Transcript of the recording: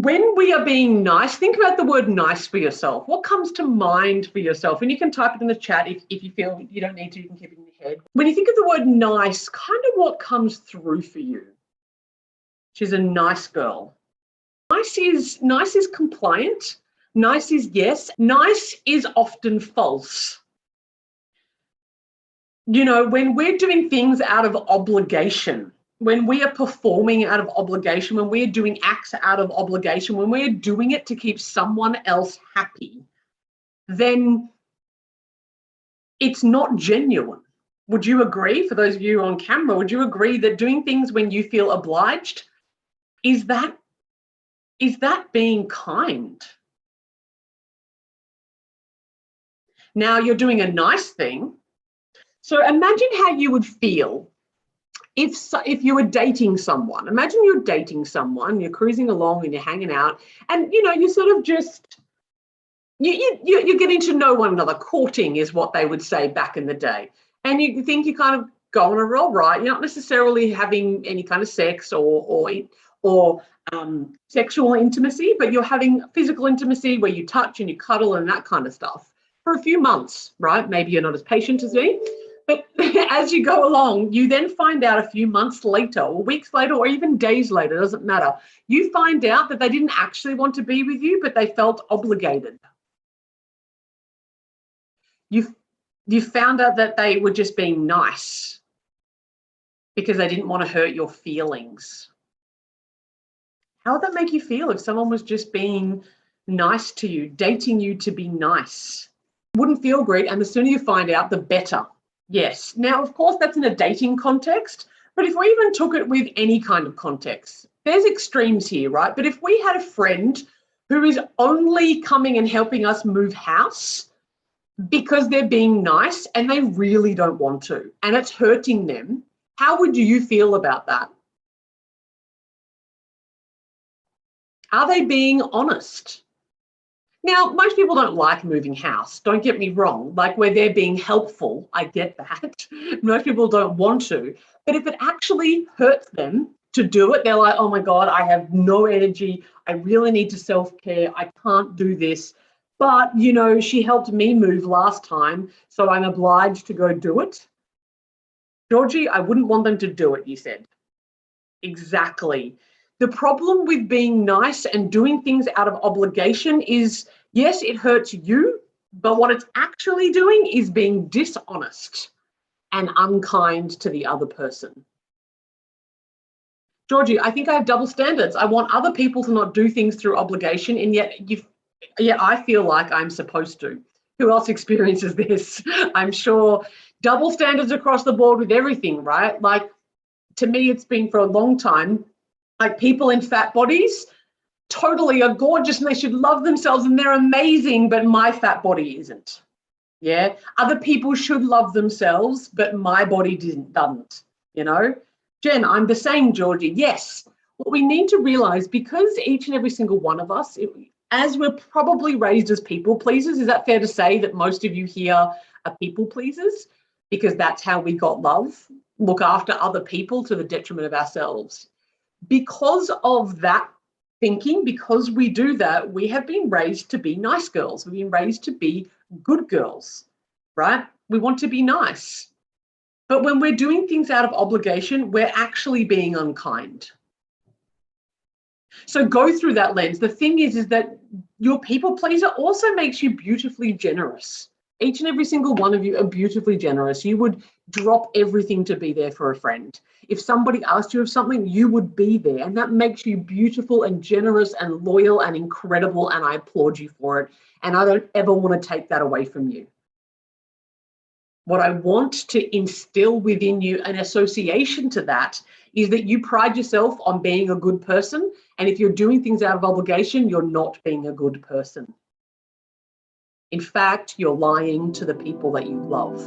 When we are being nice, think about the word nice for yourself. What comes to mind for yourself? And you can type it in the chat if you feel you don't need to, you can keep it in your head. When you think of the word nice, kind of what comes through for you? She's a nice girl. Nice is compliant. Nice is yes. Nice is often false. You know, when we're doing things out of obligation, when we are performing out of obligation, when we're doing acts out of obligation, when we're doing it to keep someone else happy, then it's not genuine. Would you agree? For those of you on camera, would you agree that doing things when you feel obliged, is that being kind? Now you're doing a nice thing. So imagine how you would feel if you were dating someone. Imagine you're dating someone, you're cruising along and you're hanging out, and you know, you sort of just you're getting to know one another. Courting is what they would say back in the day. And you think you're kind of going all right. You're not necessarily having any kind of sex or sexual intimacy, but you're having physical intimacy where you touch and you cuddle and that kind of stuff for a few months, right? Maybe you're not as patient as me. But as you go along, you then find out a few months later or weeks later or even days later, doesn't matter. You find out that they didn't actually want to be with you, but they felt obligated. You found out that they were just being nice because they didn't want to hurt your feelings. How would that make you feel if someone was just being nice to you, dating you to be nice? It wouldn't feel great, and the sooner you find out, the better. Yes. Now, of course, that's in a dating context, but if we even took it with any kind of context, there's extremes here, right? But if we had a friend who is only coming and helping us move house because they're being nice and they really don't want to, and it's hurting them, how would you feel about that? Are they being honest? Now, most people don't like moving house, don't get me wrong. Like, where they're being helpful, I get that. Most people don't want to. But if it actually hurts them to do it, they're like, oh my God, I have no energy. I really need to self-care. I can't do this. But, you know, she helped me move last time, so I'm obliged to go do it. Georgie, I wouldn't want them to do it, you said. Exactly. The problem with being nice and doing things out of obligation is, yes, it hurts you, but what it's actually doing is being dishonest and unkind to the other person. Georgie, I think I have double standards. I want other people to not do things through obligation, and yet I feel like I'm supposed to. Who else experiences this? I'm sure double standards across the board with everything, right? Like, to me, it's been for a long time. Like, people in fat bodies totally are gorgeous and they should love themselves and they're amazing, but my fat body isn't. Yeah. Other people should love themselves, but my body doesn't, you know? Jen, I'm the same, Georgie. Yes. What we need to realize, because each and every single one of us, as we're probably raised as people pleasers, is that fair to say that most of you here are people pleasers? Because that's how we got love, look after other people to the detriment of ourselves. Because of that thinking, because we do that, we have been raised to be nice girls. We've been raised to be good girls, right? We want to be nice. But when we're doing things out of obligation, we're actually being unkind. So go through that lens. The thing is that your people pleaser also makes you beautifully generous. Each and every single one of you are beautifully generous. You would drop everything to be there for a friend. If somebody asked you of something, you would be there. And that makes you beautiful and generous and loyal and incredible. And I applaud you for it. And I don't ever want to take that away from you. What I want to instill within you, an association to that, is that you pride yourself on being a good person. And if you're doing things out of obligation, you're not being a good person. In fact, you're lying to the people that you love.